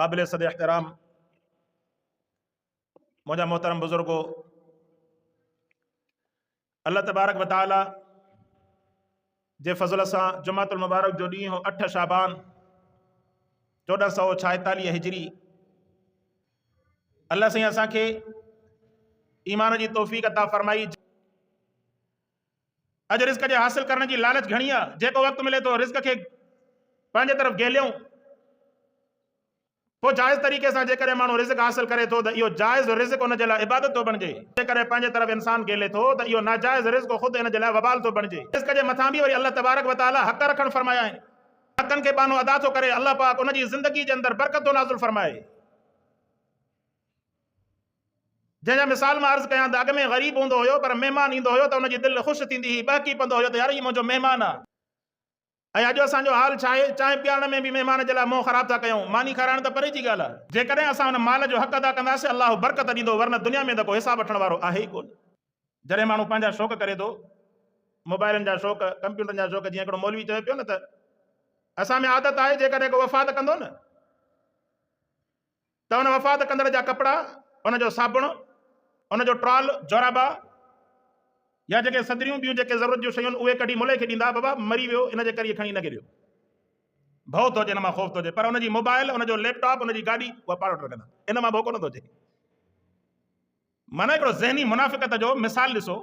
क़ाबिल सद एहतराम मुझा मोहतरम बुजुर्गो, अल्लाह तबारक व तआला जे फज़ल सां जुमातुल मुबारक जो ॾींहुं हो 8 शाबान 1446 हिजरी। अल्लाह साईं असांखे ईमान जी तौफ़ीक़ अता फरमाई। अॼु रिज़्क़ जे हासिल करण जी लालच घणी आहे। जेको वक़्तु मिले थो रिज़्क़ खे पंहिंजे तरफ़ गेलियूं, पोइ जाइज़ तरीक़े सां जेकॾहिं माण्हू रिज़्क़ हासिल करे थो त इहो जाइज़ रिज़्क़ हुन जे लाइ इबादत थो बणिजे। जेकॾहिं पंहिंजे तरफ़ इंसान गेले थो त इहो नाजाइज़ रिज़्क़ ख़ुदि हिन जे लाइ वबाल थो बणिजे। रिज़्क़ जे मथां बि वरी अल्लाह तबारक व तआला हक़ रखण फरमाया आहिनि। हक़नि खे बानो अदा थो करे, अल्लाह पाक उन जी ज़िंदगी जे अंदरि बरकत थो नाज़िल फरमाए। जंहिंजा मिसाल मां अर्ज़ु कयां त अॻ में ग़रीब हूंदो हुयो पर महिमान ईंदो हुयो त हुनजी दिलि ख़ुशि थींदी हुई, बहकी पवंदो हुयो त यार इहो मुंहिंजो महिमान आहे। ऐं अॼु असांजो हाल छा आहे, चांहि पीआरण में बि महिमान जे लाइ मोह ख़राब था कयूं। मानी खाराइण त परे जी ॻाल्हि आहे। जेकॾहिं असां हुन माल जो हक़ अदा कंदासीं अल्लाह बरकत ॾींदो, वरना दुनिया में त को हिसाब वठण वारो आहे ई कोन। जॾहिं माण्हू पंहिंजा शौक़ करे थो, मोबाइलनि जा शौक़, कंप्यूटरनि जा शौक़, जीअं हिकिड़ो मौलवी चयो पियो न त असां में आदत आहे जेकॾहिं को वफ़ात कंदो न त हुन वफ़ात कंदड़ जा कपिड़ा, हुनजो साबुण, हुनजो ट्रॉल, जोराबा या जेके सदरियूं ॿियूं जेके ज़रूरत जूं शयूं उहे कढी मुले खे ॾींदा, बाबा मरी वियो इन जे करे खणी न गिरियो, भउ थो अचे, हिन मां ख़ौफ़ थो अचे। पर हुनजी मोबाइल, हुनजो लैपटॉप, हुनजी गाॾी उहा पाण वटि रखंदा, इन मां भउ कोन थो अचे। माना हिकिड़ो ज़हनी मुनाफ़िक़त जो मिसाल ॾिसो।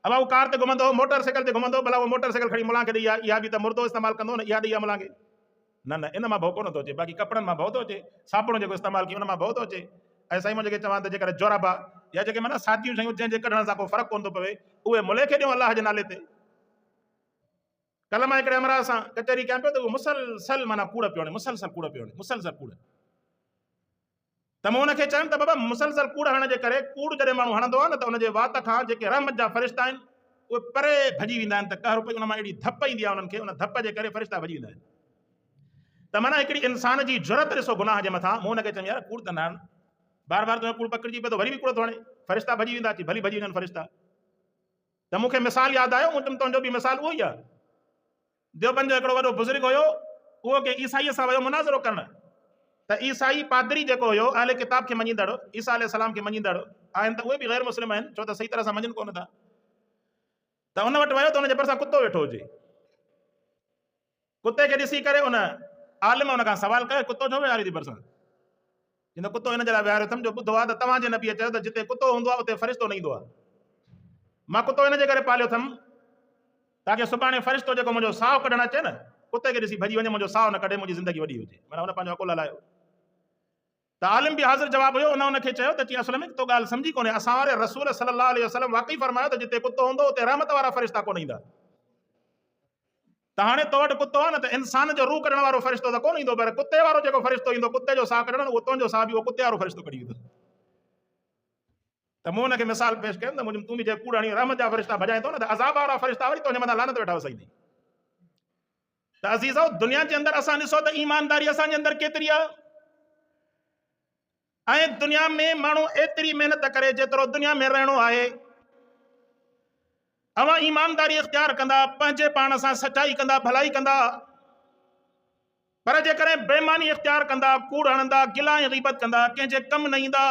अब उहो कार ते घुमंदो, मोटरसाइकिल ते घुमंदो, भला उहो मोटरसाइकिल खणी मुला खे ॾेई इहा बि त मुर्दो इस्तेमालु कंदो न, इहा ॾेई मुला खे न, इन मां भउ कोन थो अचे। बाक़ी कपिड़नि मां भउ थो अचे, साबुण जेको इस्तेमालु कयो उन मां भउ थो अचे। ऐं साईं मुंहिंजे चवां त जेकॾहिं जोराबा या जेके माना सादियूं शयूं जंहिंजे कढण सां को फ़र्क़ु कोन थो पवे, उहे मुले खे ॾियूं अलाह जे नाले ते। कल्ह मां हिकिड़े अमरा सां कचहरी कयां पियो त उहो मुसलसल माना कूड़ पियो हणे, मुसलसल कूड़ पियो हणे, मुसलसल कूड़। त मूं हुनखे चयुमि त बाबा मुसलसल कूड़ हणण जे करे, कूड़ जॾहिं माण्हू हणंदो आहे न त हुनजे वात खां जेके रहमत जा फ़रिश्ता आहिनि उहे परे भॼी वेंदा आहिनि। त कहर पई उन मां अहिड़ी धप ईंदी आहे उन्हनि खे, उन धप जे करे फ़रिश्ता भॼी वेंदा आहिनि। त माना हिकिड़ी इंसान जी ज़रूरत ॾिसो गुनाह जे मथां। मूं हुनखे चयुमि यार कूड़ त न हण, बार बार तुंहिंजो कूड़ पकड़िजी पए थो, वरी बि कूड़ थो हणे, फ़रिश्ता भॼी वेंदा, अची भली भॼी वञनि फ़रिश्ता। त मूंखे मिसाल यादि आयो, तुंहिंजो बि मिसाल उहो ई आहे। देवबंद जो हिकिड़ो वॾो बुज़ुर्ग हुयो, उहो के ईसाईअ सां वियो मुनाज़रो करणु। त ईसाई पादरी जेको हुयो, अहले किताब खे मञींदड़, ईसा अलैहिस्सलाम खे मञींदड़ आहिनि, त उहे बि गैर मुस्लिम आहिनि, छो त सही तरह सां मञनि कोन था। त उन वटि वियो त हुनजे भरिसां कुतो वेठो हुजे। कुते खे ॾिसी करे उन आलिम उन खां सवाल कयो, कुतो छो विहारी थी भरिसां? चवंदो कुतो हिन जे लाइ विहारियो अथमि जो ॿुधो आहे त तव्हांजे नबीअ चयो त जिते कुतो हूंदो आहे उते फ़रिश्तो न ईंदो आहे। मां कुतो हिन जे करे पालियो अथमि ताकी सुभाणे फ़रिश्तो जेको मुंहिंजो साहु कढणु अचे न, कुते खे ॾिसी भॼी वञे, मुंहिंजो साहु न कढे, मुंहिंजी ज़िंदगी वॾी हुजे। माना हुन पंहिंजो अकुल हलायो। त आलिम बि हाज़िर जवाबु हुयो। हुनखे चयो त चई असुल में तो ॻाल्हि सम्झी कोन्हे, असां वारे रसूल सल्लल्लाहु अलैहि वसल्लम वाक़ई फरमायो त जिते कुतो हूंदो उते रहमत वारा फ़रिश्ता कोन ईंदा। त हाणे तो वटि कुतो आहे न, त इंसान जो रूह कढण वारो फ़रिश्तो त कोन ईंदो, पर कुते वारो जेको फ़रिश्तो ईंदो, कुते जो साहु कढण, उहो तुंहिंजो साहु बि उहो कुते वारो फ़रिश्तो कढी वेंदो। त मूं हुनखे मिसाल पेश कयुमि त तूं बि जे कूड़ हणी रहमत जा फ़रिश्ता भॼाए थो न, त अज़ाब वारा फ़रिश्ता वरी तुंहिंजे मथां लानत वेठा वसाईंदी। त अज़ीज़ो, दुनिया जे अंदरि असां ॾिसो त ईमानदारी असांजे अंदरि केतिरी आहे। ऐं दुनिया में माण्हू एतिरी महिनत करे जेतिरो दुनिया में रहणो आहे। अवां ईमानदारी इख्तियार कंदा, पंहिंजे पाण सां सचाई कंदा, भलाई कंदा, पर जेकॾहिं बेईमानी इख्तियार कंदा, कूड़ हणंदा, गिला ऐं ग़ीबत कंदा, कंहिंजे कमु न ईंदा,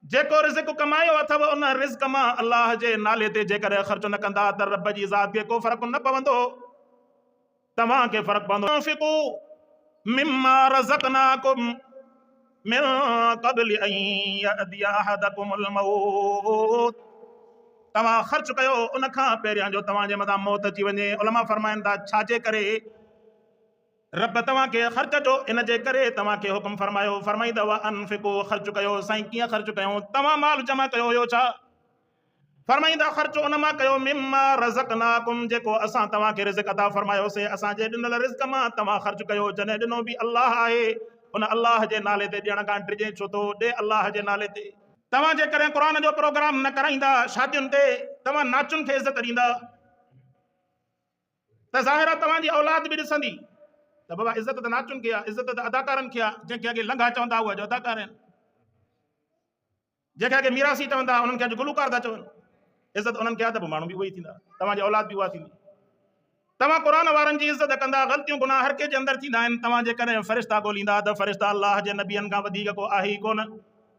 जेको रिज़्क़ कमायो अथव उन रिज़्क़ मां अल्लाह जे नाले ते जेकॾहिं ख़र्च न कंदा त रब जी ज़ात खे को फ़र्क़ु न पवंदो, तव्हांखे फ़र्क़ु पवंदो। अनफ़िक़ू मिम्मा रज़क़नाकुम मिन क़ब्ल अन यअतिया अहदकुमुल मौत। तव्हां ख़र्च कयो उन खां पहिरियां जो तव्हांजे मथां मौत अची वञे। उलमा फरमाइनि था छाजे करे रब तव्हांखे ख़र्च जो, इन जे करे तव्हांखे हुकुम फरमायो, फरमाईंदव अनफ़िक़ू, ख़र्च कयो। साईं कीअं ख़र्च कयूं? तव्हां माल जमा कयो हुयो छा? फरमाईंदा ख़र्च उन मां कयो मिम्मा रज़क़नाकुम, जेको असां तव्हांखे रिज़्क़ अता फरमायोसीं, असांजे ॾिनल रिज़्क़ मां तव्हां ख़र्च कयो। जॾहिं ॾिनो बि अल्लाह आहे, उन अल्लाह जे नाले ते ॾियण खां ड्रिजे छो थो? ॾे अल्लाह जे नाले ते। तव्हां जेकॾहिं क़ुरान जो प्रोग्राम न कराईंदा, शादियुनि ते तव्हां नाचुनि खे इज़त ॾींदा, त ज़ाहिर आहे तव्हांजी औलाद बि ॾिसंदी त बाबा इज़त त नाचुनि खे आहे, इज़त त अदाकारनि खे आहे। जंहिंखे अॻे लंघा चवंदा उहे अॼु अदाकार आहिनि, जंहिंखे अॻे मीरासी चवंदा उन्हनि खे अॼु गुलूकार था चवनि। इज़त उन्हनि खे आहे त पोइ माण्हू बि उहे ई थींदा, तव्हांजी औलाद बि उहा थींदी। तव्हां क़ुरान वारनि जी इज़त कंदा, ग़लतियूं गुनाह हर कंहिं जे अंदरि थींदा आहिनि। तव्हां जेकॾहिं फ़रिश्ता ॻोल्हींदा त फ़रिश्ता अलाह जे नबियनि खां वधीक को आहे ई कोन।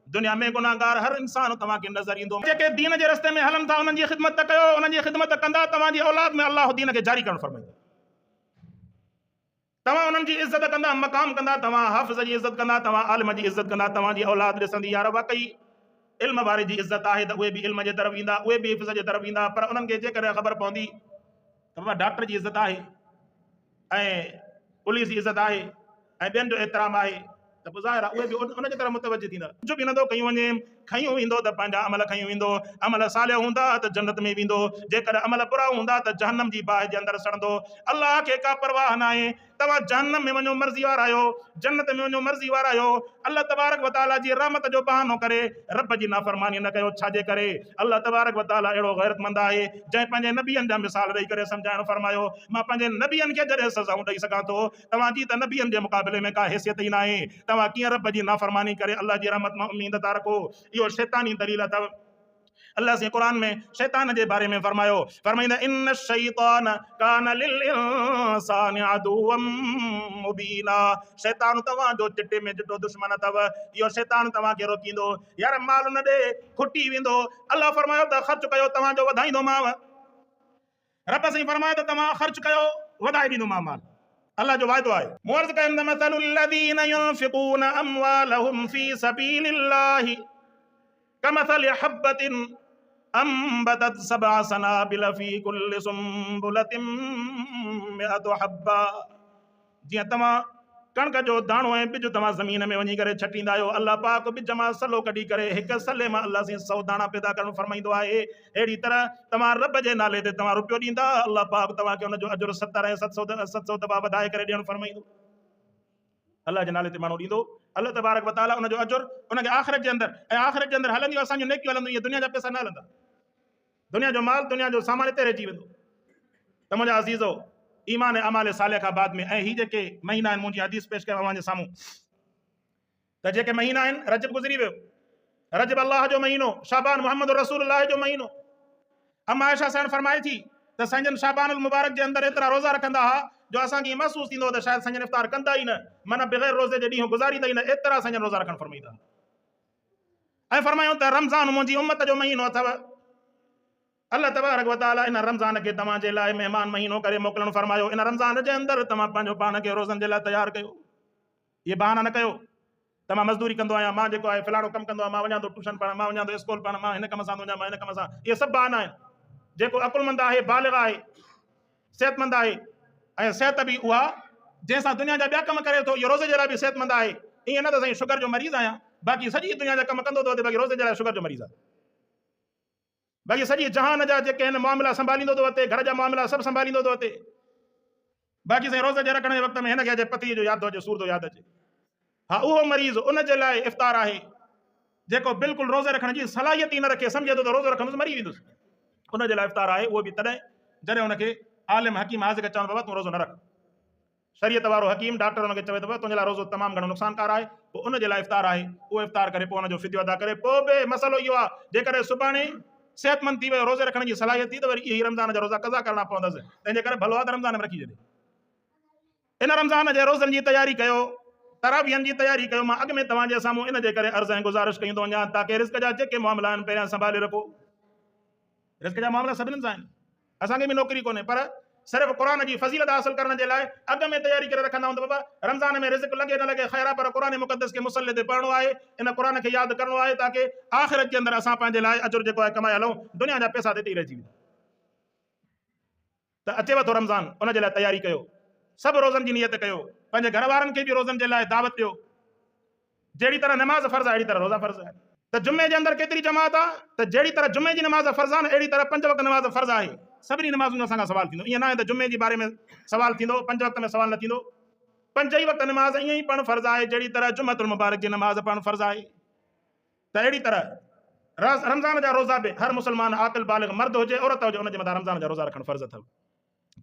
दुनिया में गुनाहगार हर इंसान तव्हांखे नज़र ईंदो। जेके दीन जे रस्ते में हलनि था उन्हनि जी ख़िदमत कयो, उन्हनि जी ख़िदमत कंदा तव्हांजी औलाद में अलाह दीन खे जारी करणु फरमाईंदो। तव्हां उन्हनि जी इज़त कंदा, मक़ाम कंदा, तव्हां हाफ़िज़ जी इज़त कंदा, तव्हां आलिम जी इज़त कंदा, तव्हांजी औलाद ॾिसंदी यार वाक़ई इल्म वारे जी इज़त आहे त उहे बि इल्म जे तरफ़ ईंदा, उहे बि हिफ़्ज़ जे तरफ़ ईंदा। पर उन्हनि खे जेकॾहिं ख़बर पवंदी त बाबा डॉक्टर जी इज़त आहे ऐं पुलिस जी इज़त आहे ऐं ॿियनि जो एतिराम आहे त पोइ ज़ाहिर आहे उहे बि उनजे तरफ़ मुतवजो थींदा। कुझु बि नथो कयूं वञे, खयूं वेंदो त पंहिंजा अमल खयूं वेंदो। अमल सालिह हूंदा त जन्नत में वेंदो, जेकॾहिं अमल बुरा हूंदा त जहन्नम जी बाहि जे अंदरि सड़ंदो। अलाह खे का परवाह न आहे, तव्हां जहन्नम में वञो मर्ज़ी वारा आहियो, जन्नत में वञो मर्ज़ी वारा आहियो। अल्लाह तबारक व तआला जी रहमत जो बहानो करे रब जी नाफ़रमानी न कयो। छाजे करे? अल्लाह तबारक व तआला अहिड़ो गैरतमंद आहे जंहिं पंहिंजे नबियनि जा मिसाल ॾेई करे सम्झाइणु फरमायो, मां पंहिंजे नबियनि खे जॾहिं सज़ाऊं ॾेई सघां थो, तव्हांजी त नबियनि जे मुक़ाबले में का हैसियत ई न आहे। तव्हां कीअं रब जी नाफ़रमानी करे अल्लाह जी रहमत मां उम्मीद था रखो? इहो शैतानी दलील अथव। अल्लाह से कुरान में शैतान जे बारे में फरमाईंदा इन्न शैतान कान लिल इंसान अदुव्वम मुबीना। शैतान तव्हांजो चिटे में चिटो दुश्मन अथव। इहो शैतान तव्हांखे रोकींदो, यार माल न ॾे खुटी वेंदो। अल्लाह फरमायो त ख़र्च कयो तव्हांजो वधाईंदोमांव। रब साईं फरमायो त तव्हां ख़र्च कयो वधाए ॾींदोमांव माल। अल्लाह जो वाइदो आहे। मुअर्ज़ कयुमि त मसलुल लज़ीना युनफ़िक़ून अम्वालहुम फ़ी सबीलिल्लाहि कमसलि हब्बतिन अंबतत सबअ सनाबिल फ़ी कुल्लि सुंबुलतिन मिअतु हब्बा। जीअं तव्हां कणक जो दाणो ऐं ॿिज तव्हां ज़मीन में वञी करे छटींदा आहियो, अल्लाह पाक ॿिज मां सलो कढी करे हिकु सले मां अल्लाह से 100 दाणा पैदा करणु फरमाईंदो आहे। अहिड़ी तरह तव्हां रब जे नाले ते तव्हां रुपयो ॾींदा, अल्लाह पाक तव्हांखे हुनजो अजुर 70 ऐं 700 दफ़ा वधाए करे ॾियणु फरमाईंदो। अल्लाह जे नाले ते माण्हू ॾींदो, अल्लाह तबारक व तआला उनजो अजुर उनखे आख़िरत जे अंदरि, ऐं आख़िरत जे अंदरि हलंदियूं असांजूं नेकियूं हलंदियूं। इहे दुनिया जा पैसा न हलंदा, दुनिया जो माल दुनिया जो सामान हिते रहिजी वेंदो। त मुंहिंजा अज़ीज़ो, ईमान ऐं अमाल सालिह खां बाद में ऐं ही जेके महीना आहिनि, मुंहिंजी हदीस पेश कयो अव्हां जे साम्हूं त जेके महीना आहिनि, रजब गुज़री वियो, रजब अल्लाह जो महीनो, शाबान मोहम्मद रसूलुल्लाह जो महीनो। अम्मा आयशा साईं फरमाए थी त संजन शाबानुल मुबारक जे अंदरि एतिरा रोज़ा रखंदा हुआ जो असांखे महसूस थींदो त शायदि संजन इफ़्तार कंदा ई न, माना बग़ैर रोज़े जे ॾींहुं गुज़ारींदा ई न, एतिरा संजन रोज़ा रखणु फरमाईंदा। ऐं फरमायूं त रमज़ान मुंहिंजी उम्मत जो महीनो अथव। अल्लाह तबारक व तआला इन रमज़ान खे तव्हांजे लाइ महिमान महीनो करे मोकिलणु फरमायो। इन रमज़ान जे अंदरि तव्हां पंहिंजो पाण खे रोज़नि जे लाइ तयारु कयो। इहे बहाना न कयो त मां मज़दूरी कंदो आहियां, मां जेको आहे फलाणो कमु कंदो आहियां, मां वञा थो ट्यूशन पढ़णु, मां वञा थो स्कूल पढ़णु, मां हिन कम सां वञा, मां हिन कम सां। इहे सभु बहाना आहिनि। जेको अकुलमंद आहे, बालिग़ आहे, सेहतमंद आहे, ऐं सेहत बि उहा जंहिंसां दुनिया जा ॿिया कम करे थो, इहो रोज़े जे लाइ बि सेहतमंद आहे। ईअं न त साईं शुगर जो मरीज़ आहियां, बाक़ी सॼी दुनिया जा कम कंदो थो अचे, बाक़ी रोज़े जे लाइ शुगर जो मरीज़ आहे। बाक़ी सॼी जहान जा जेके आहिनि मामला संभालींदो थो अचे, घर जा मामला सभु संभालींदो थो अचे। बाक़ी साईं रोज़े जे रखण जे वक़्त में हिनखे अचे पतीअ जो यादि थो अचे, सूर थो यादि अचे। हा, उहो मरीज़ उन जे लाइ इफ़्तार आहे जेको बिल्कुलु रोज़े रखण जी सलाहियत ई न रखे, सम्झे थो त रोज़ो रखंदुसि मरी वेंदुसि। उन जे लाइ इफ़्तार आहे, उहो बि तॾहिं जॾहिं हुनखे आलिम हकीम हाज़िर चवनि बाबा तूं रोज़ो न रख। शरीयत वारो हकीम डॉक्टर हुनखे चवे थो तुंहिंजे लाइ रोज़ो तमामु घणो नुक़सानकार आहे, पोइ उन जे लाइ इफ़्तार आहे। उहो इफ़्तार करे पोइ हुनजो फिदियो अदा करे। पोइ बि मसइलो इहो आहे, जेकॾहिं सुभाणे सेहतमंद थी वियो, रोज़े रखण जी सलाहियत थी, त वरी इहे रमज़ान जा रोज़ा कज़ा करणा पवंदसि। तंहिंजे करे भलो आहे त रमज़ान में रखी छॾे। इन रमज़ान जे रोज़नि जी तयारी कयो, तरावियनि जी तयारी कयो। मां अॻु में तव्हांजे साम्हूं इन जे करे अर्ज़ ऐं गुज़ारिश कयूं थो वञा ताकी रिस्क जा जेके मामला आहिनि पहिरियां संभाले रखो। रिस्क जा मामला सभिनीनि सां आहिनि, असांखे बि नौकिरी कोन्हे, पर सिर्फ़ु क़ुरान जी फज़ीलत हासिल करण जे लाइ अॻु में तयारी करे रखंदा आहियूं त बाबा रमज़ान में रिज़्क़ लॻे न लॻे ख़ैर आहे, पर क़ुरान मुक़द्दस खे मुसले ते पढ़णो आहे, इन क़ुरान खे यादि करणो आहे ताकी आख़िरत जे अंदरि असां पंहिंजे लाइ अजुर जेको आहे कमाए हलूं। दुनिया जा पैसा हिते ई रहिजी वेंदा। त अचेव थो रमज़ान, उन जे लाइ तयारी कयो, सभु रोज़नि जी नियत कयो, पंहिंजे घर वारनि खे बि रोज़नि जे लाइ दावत ॾियो। जहिड़ी तरह नमाज़ फ़र्ज़ आहे, अहिड़ी तरह रोज़ा फ़र्ज़ आहे। त जुमे जे अंदरि केतिरी जमात आहे, त जहिड़ी तरह जुमे जी नमाज़ फ़र्ज़ आहे, अहिड़ी तरह 5 वक़्त नमाज़ फ़र्ज़ आहे। सभिनी नमाज़ुनि जो असांखां सवाल थींदो। ईअं न आहे त जुमे जे बारे में सवाल थींदो, 5 वक़्त में सवाल न थींदो। 5 ई वक़्त नमाज़ ईअं ई पढ़णु फ़र्ज़ आहे जहिड़ी तरह जुमतुल मुबारक जी नमाज़ पढ़णु फ़र्ज़ आहे। त अहिड़ी तरह रमज़ान जा रोज़ा बि हर मुस्लमान आक़िल बालिग़ मर्द हुजे औरत हुजे, उन जे मथां रमज़ान जा रोज़ा रखणु फ़र्ज़ अथव।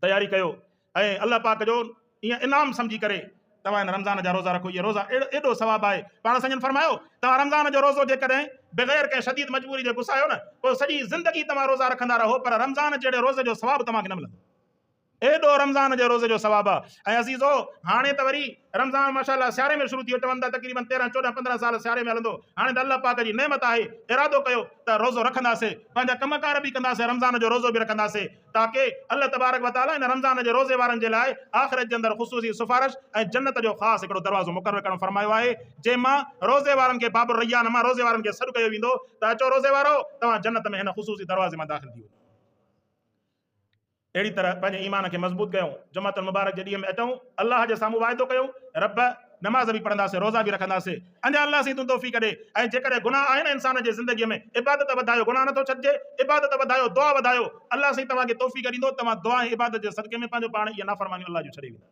तयारी कयो ऐं अल्लाह पाक जो ईअं इनाम सम्झी करे तव्हां इन रमज़ान जा रोज़ा रखो। इहे रोज़ा एॾो सवाबु आहे। पाण संजन फरमायो तव्हां रमज़ान जो रोज़ो जेकॾहिं बग़ैर कंहिं शदीद मजबूरी जे गुसायो न, पोइ सॼी ज़िंदगी तव्हां रोज़ा रखंदा रहो, पर रमज़ान जहिड़े रोज़े जो सवाबु तव्हांखे न मिलंदो। एॾो रमज़ान जे रोज़े जो सवाबु आहे। ऐं अज़ीज़ो हाणे त वरी रमज़ान माशाअल्लाह सियारे में शुरू थी वठनि था, तक़रीबन 13, 14, 15 साल सियारे में हलंदो। हाणे त अल्लाह पाक जी नेमत आहे, इरादो कयो त रोज़ो रखंदासीं, पंहिंजा कमकार बि कंदासीं, रमज़ान जो रोज़ो बि रखंदासीं, ताकी अल्लाह तबारक व तआला इन रमज़ान जे रोज़े वारनि जे लाइ आख़िरत जे अंदरि ख़ुसूसी सिफ़ारिश ऐं जन्नत जो ख़ासि हिकिड़ो दरवाज़ो मुक़ररु करणु फरमायो आहे, जंहिंमां रोज़े वारनि खे बाबुर रैयान मां रोज़े वारनि खे सॾु कयो वेंदो त अचो रोज़े वारो, तव्हां जन्नत में हिन ख़ुसूसी दरवाज़े मां दाख़िल थी वञो। अहिड़ी तरह पंहिंजे ईमान खे मज़बूत कयूं, जुमातुल मुबारक जे ॾींहं में अचूं, अल्लाह जे साम्हूं वाइदो कयूं, रब नमाज़ बि पढ़ंदासीं, रोज़ा बि रखंदासीं, अञा अल्लाह सी तूं तौफ़ीक़ ॾे। ऐं जेकॾहिं गुनाह आहिनि इंसान जे ज़िंदगीअ में, इबादत वधायो, गुनाह नथो छॾिजे, इबादत वधायो, दुआ वधायो, अल्लाह साईं तव्हांखे तौफ़ीक़ ॾींदो, तव्हां दुआ ऐं इबादत जे सदक़े में पंहिंजो पाण इहे नाफ़रमानियूं अल्लाह जूं छॾे वेंदा।